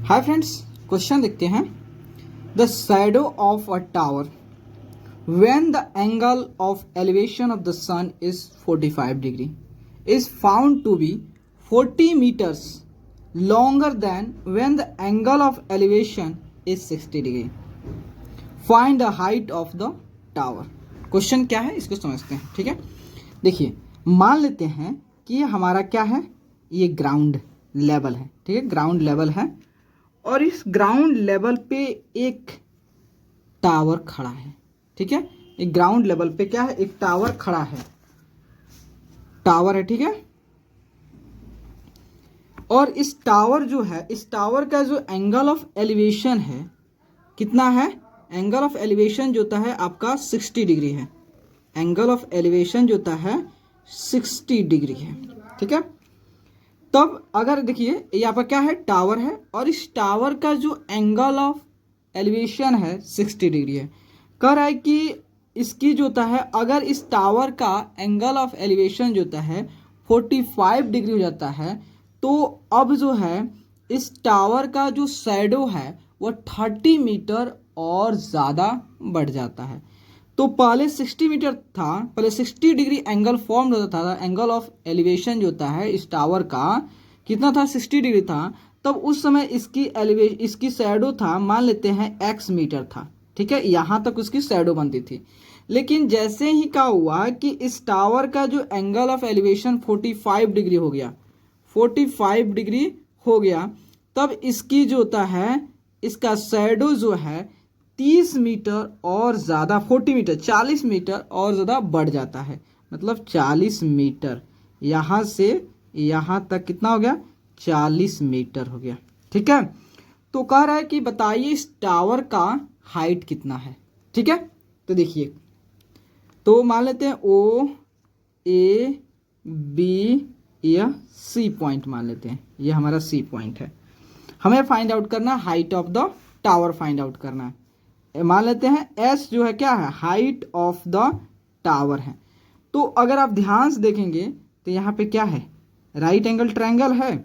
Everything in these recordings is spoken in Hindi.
हाय फ्रेंड्स, क्वेश्चन देखते हैं। The shadow of a tower when the angle of elevation of the sun is 45 degree is found to be 40 metres longer than when the angle of elevation is 60 degree. Find the height of the tower. Question क्या है इसको समझते हैं। ठीक है, देखिए मान लेते हैं कि हमारा क्या है, ये ग्राउंड लेवल है। ठीक है, ग्राउंड लेवल है और इस ग्राउंड लेवल पे एक टावर खड़ा है। ठीक है, एक ग्राउंड लेवल पे क्या है, एक टावर खड़ा है, टावर है। ठीक है, और इस टावर जो है, इस टावर का जो एंगल ऑफ एलिवेशन है कितना है, एंगल ऑफ एलिवेशन जो होता है आपका 60 डिग्री है। एंगल ऑफ एलिवेशन जो होता है 60 डिग्री है। ठीक है, तब अगर देखिए यहाँ पर क्या है, टावर है और इस टावर का जो एंगल ऑफ एलिवेशन है 60 डिग्री है। कह रहा है कि इसकी जो होता है, अगर इस टावर का एंगल ऑफ एलिवेशन जो होता है 45 डिग्री हो जाता है, तो अब जो है इस टावर का जो शैडो है वो 30 मीटर और ज़्यादा बढ़ जाता है। तो पहले 60 मीटर था, पहले 60 डिग्री एंगल फॉर्म होता था। एंगल ऑफ एलिवेशन जो होता है इस टावर का कितना था, 60 डिग्री था। तब उस समय इसकी शैडो था, मान लेते हैं x मीटर था। ठीक है, यहाँ तक उसकी शैडो बनती थी। लेकिन जैसे ही क्या हुआ कि इस टावर का जो एंगल ऑफ एलिवेशन 45 डिग्री हो गया, 45 डिग्री हो गया, तब इसकी जो होता है, इसका शैडो जो है 30 मीटर और ज़्यादा, 40 मीटर 40 मीटर और ज़्यादा बढ़ जाता है। मतलब 40 मीटर, यहाँ से यहाँ तक कितना हो गया, 40 मीटर हो गया। ठीक है, तो कह रहा है कि बताइए इस टावर का हाइट कितना है। ठीक है, तो देखिए, तो मान लेते हैं O A B या C पॉइंट मान लेते हैं, ये हमारा C पॉइंट है। हमें फाइंड आउट करना है height of the tower, find out करना है। मान लेते हैं S जो है क्या है, हाइट ऑफ द टावर है। तो अगर आप ध्यान से देखेंगे तो यहाँ पे क्या है, राइट एंगल ट्रायंगल है।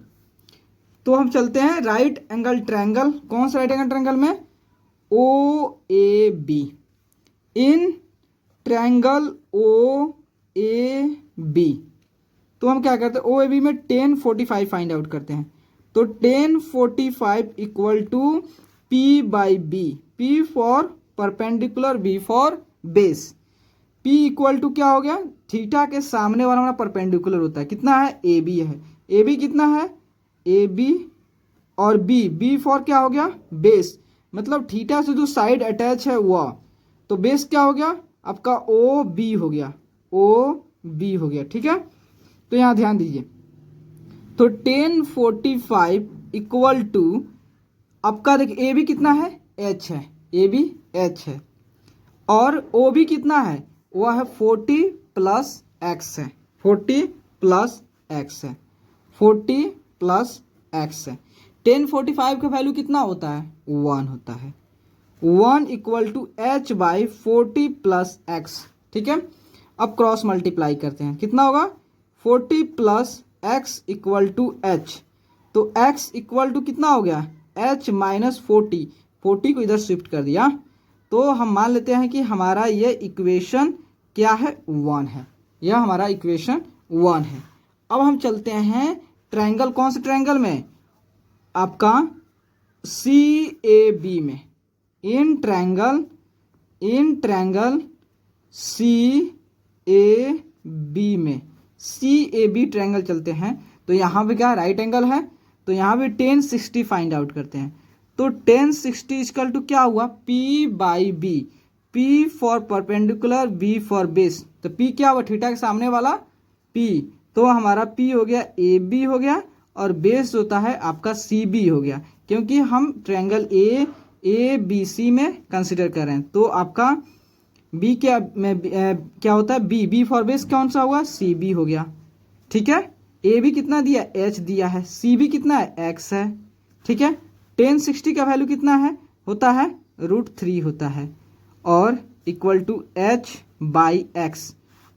तो हम चलते हैं राइट एंगल ट्रायंगल। कौन सा राइट एंगल ट्रायंगल में, OAB। इन ट्रायंगल OAB तो हम क्या करते हैं, OAB में 1045 फाइंड आउट करते हैं। तो 1045 equal to P/B, P for perpendicular, B for base. P equal to क्या हो गया, थीटा के सामने वाला हमारा परपेंडिकुलर होता है, कितना है, AB है। AB कितना है, AB और B फॉर क्या हो गया, बेस। मतलब थीटा से जो साइड अटैच है वह, तो बेस क्या हो गया आपका, OB हो गया, OB हो गया। ठीक है, तो यहाँ ध्यान दीजिए, तो 1045 इक्वल टू आपका देखिए AB कितना है, H है, AB H है, और OB कितना है, वह है 40 प्लस X है, 40 प्लस X है, 40 प्लस X है। 1045 का वैल्यू कितना होता है, 1 होता है। 1 equal to H/40 plus X। ठीक है, अब क्रॉस मल्टीप्लाई करते हैं, कितना होगा, 40 plus X equal to H। तो X इक्वल टू कितना हो गया, H माइनस 40, 40 को इधर शिफ्ट कर दिया। तो हम मान लेते हैं कि हमारा ये इक्वेशन क्या है, 1 है। यह हमारा इक्वेशन 1 है। अब हम चलते हैं ट्रायंगल, कौन से ट्रायंगल में, आपका CAB में। इन ट्रायंगल CAB में, CAB ट्रायंगल चलते हैं। तो यहाँ पे क्या राइट एंगल है, तो यहाँ पे 1060 फाइंड आउट करते हैं। तो 1060 इक्वल टू क्या हुआ, P/B, P for perpendicular, B for base. तो P क्या हुआ, थीटा के सामने वाला P, तो हमारा P हो गया, AB हो गया, और बेस होता है आपका CB हो गया, क्योंकि हम ट्रायंगल ABC में कंसिडर कर रहे हैं। तो आपका B क्या होता है, B फॉर बेस कौन सा हुआ, CB हो गया। ठीक है, AB कितना दिया, H दिया है, CB कितना है, X है। ठीक है, 1060 का वैल्यू कितना है, होता है √3 होता है, और इक्वल टू H/X।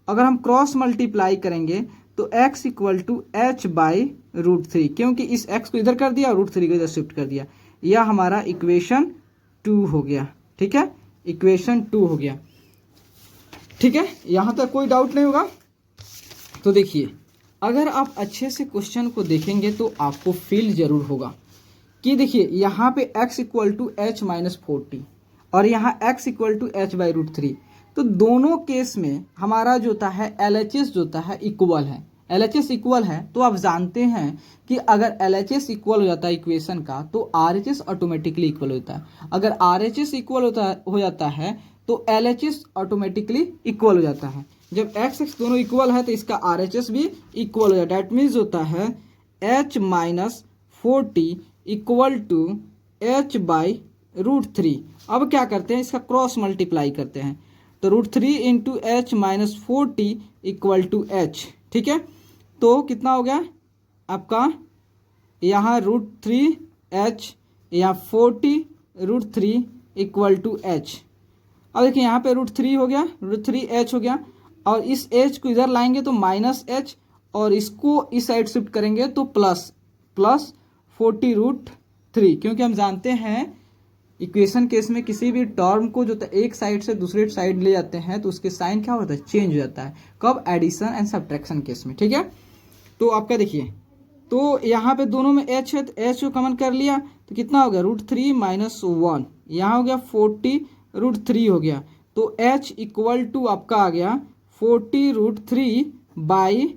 अगर हम क्रॉस मल्टीप्लाई करेंगे तो X इक्वल टू H/√3, क्योंकि इस X को इधर कर दिया और √3 को इधर शिफ्ट कर दिया। यह हमारा इक्वेशन 2 हो गया। ठीक है, इक्वेशन 2 हो गया। ठीक है, यहाँ तक कोई डाउट नहीं होगा। तो देखिए, अगर आप अच्छे से क्वेश्चन को देखेंगे तो आपको फील जरूर होगा कि देखिए यहाँ पे x equal to H minus 40 और यहाँ x equal to H by root 3, तो दोनों केस में हमारा जो होता है LHS जो होता है इक्वल है। LHS इक्वल है तो आप जानते हैं कि अगर LHS इक्वल हो जाता है इक्वेशन का तो RHS ऑटोमेटिकली इक्वल होता है। अगर RHS इक्वल हो जाता है तो LHS ऑटोमेटिकली इक्वल हो जाता है। जब x दोनों इक्वल है तो इसका RHS भी इक्वल हो जाता है। डैट मीन्स होता है h minus 40 equal to h by root 3। अब क्या करते हैं, इसका क्रॉस मल्टीप्लाई करते हैं, तो root 3 into H minus 40 equal to H. ठीक है, तो कितना हो गया आपका, यहाँ रूट 3 एच, यहाँ 40 रूट 3 इक्वल टू एच। अब देखिए यहाँ पे रूट 3 हो गया, रूट 3 एच हो गया, और इस एच को इधर लाएंगे तो माइनस एच, और इसको इस साइड शिफ्ट करेंगे तो प्लस 40 रूट 3, क्योंकि हम जानते हैं इक्वेशन केस में किसी भी टर्म को जो एक साइड से दूसरे साइड ले जाते हैं तो उसके साइन क्या होता है, चेंज हो जाता है। कब, एडिशन एंड सब्ट्रैक्शन केस में। ठीक है, तो आपका देखिए, तो यहाँ पे दोनों में एच है तो एच को कॉमन कर लिया तो कितना हो गया, रूट 3 माइनस 1, यहाँ हो गया 40 रूट 3 हो गया, तो एच इक्वल टू आपका आ गया 40 रूट 3 बाई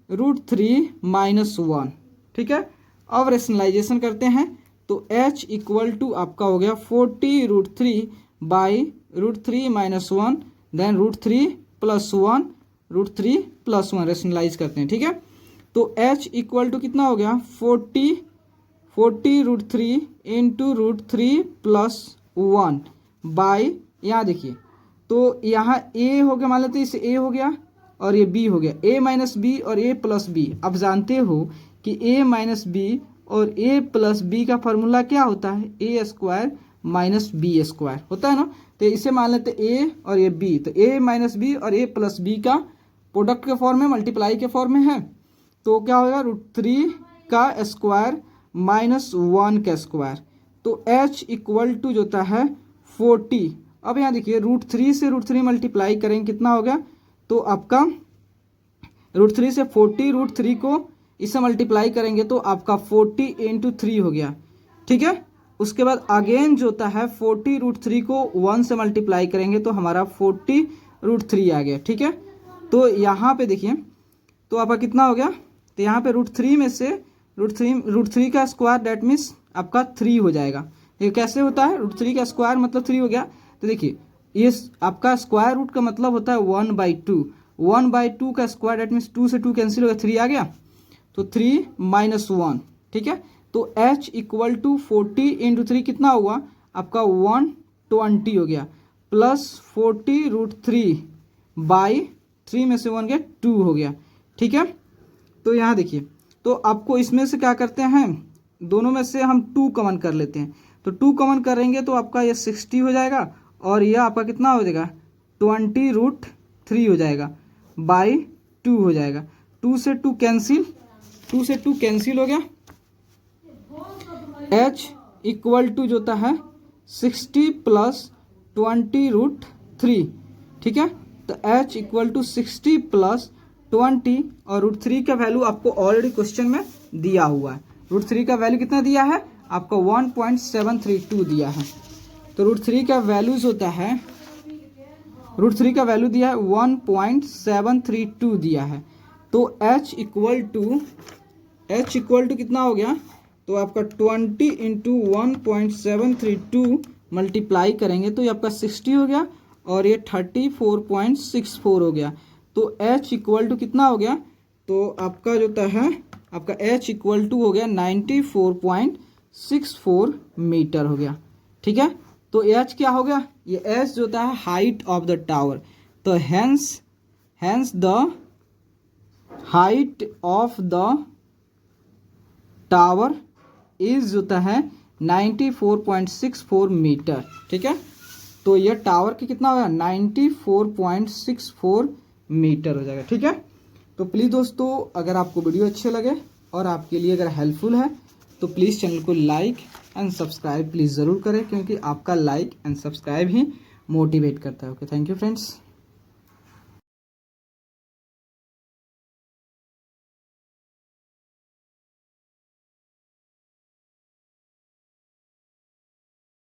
रूट 3 माइनस 1। ठीक है, अब रेशनलाइजेशन करते हैं तो h इक्वल टू आपका हो गया 40 root 3 by root 3 minus 1, then root 3 plus 1, root 3 plus 1, rationalise करते हैं। ठीक है, तो h इक्वल टू कितना हो गया 40 root 3 into root 3 plus 1 by, यहाँ देखिए तो यहाँ a हो गया, मान लेते हैं इसे a हो गया और ये b हो गया, a माइनस बी और a प्लस बी। अब जानते हो कि a माइनस बी और a प्लस बी का फॉर्मूला क्या होता है, a square minus B square होता है ना। तो इसे मान लेते a और ये b, तो a माइनस बी और a प्लस बी का प्रोडक्ट के फॉर्म में, मल्टीप्लाई के फॉर्म में है, तो क्या होगा रूट 3 का स्क्वायर माइनस 1 का स्क्वायर, तो h इक्वल टू जो होता है 40। अब यहाँ देखिए रूट 3 से रूट 3 मल्टीप्लाई करेंगे कितना हो गया, तो आपका रूट 3 से 40 रूट 3 को इससे मल्टीप्लाई करेंगे तो आपका 40 इंटू 3 हो गया। ठीक है, उसके बाद अगेन जो होता है 40 रूट 3 को 1 से मल्टीप्लाई करेंगे तो हमारा 40 रूट 3 आ गया। ठीक है, तो यहाँ पे देखिए तो आपका कितना हो गया, तो यहाँ पे रूट 3 में से रूट 3 का स्क्वायर, डेट मीन्स आपका 3 हो जाएगा। ये कैसे होता है, रूट 3 का स्क्वायर मतलब 3 हो गया। तो देखिए ये आपका स्क्वायर रूट का मतलब होता है 1/2, 1/2 का स्क्वायर, डेट मीन्स 2 से 2 कैंसिल हो गया, 3 आ गया, तो 3 माइनस 1। ठीक है, तो h इक्वल टू 40 इंटू 3 कितना हुआ आपका 120 हो गया, प्लस 40 रूट 3 बाई 3 में से 1 गया 2 हो गया। ठीक है, तो यहाँ देखिए तो आपको इसमें से क्या करते हैं, दोनों में से हम 2 कॉमन कर लेते हैं, तो 2 कॉमन करेंगे तो आपका ये 60 हो जाएगा और यह आपका कितना हो जाएगा 20 रूट 3 हो जाएगा बाई 2 हो जाएगा, 2 से 2 कैंसिल, 2 से 2 कैंसिल हो गया, h इक्वल टू जो होता है 60 प्लस 20 रूट 3। ठीक है, तो h इक्वल टू 60 प्लस 20 और रूट 3 का वैल्यू आपको ऑलरेडी क्वेश्चन में दिया हुआ है। रूट 3 का वैल्यू कितना दिया है आपका 1.732 दिया है, तो रूट 3 का वैल्यूज होता है, रूट 3 का वैल्यू दिया है 1.732 दिया है, तो h इक्वल टू कितना हो गया, तो आपका 20 इंटू 1.732 मल्टीप्लाई करेंगे तो ये आपका 60 हो गया और ये 34.64 हो गया, तो h इक्वल टू कितना हो गया, तो आपका जो होता है आपका h इक्वल टू हो गया 94.64 मीटर हो गया। ठीक है, तो h क्या हो गया, ये h जो होता है हाइट ऑफ द टावर, तो hence the height of the tower is होता है 94.64 मीटर। ठीक है, तो ये टावर की कितना होगा 94.64 मीटर हो जाएगा। ठीक है, तो प्लीज़ दोस्तों अगर आपको वीडियो अच्छे लगे और आपके लिए अगर हेल्पफुल है तो प्लीज़ चैनल को लाइक एंड सब्सक्राइब प्लीज़ ज़रूर करें, क्योंकि आपका like and subscribe he motivate करता है। Okay, thank you friends.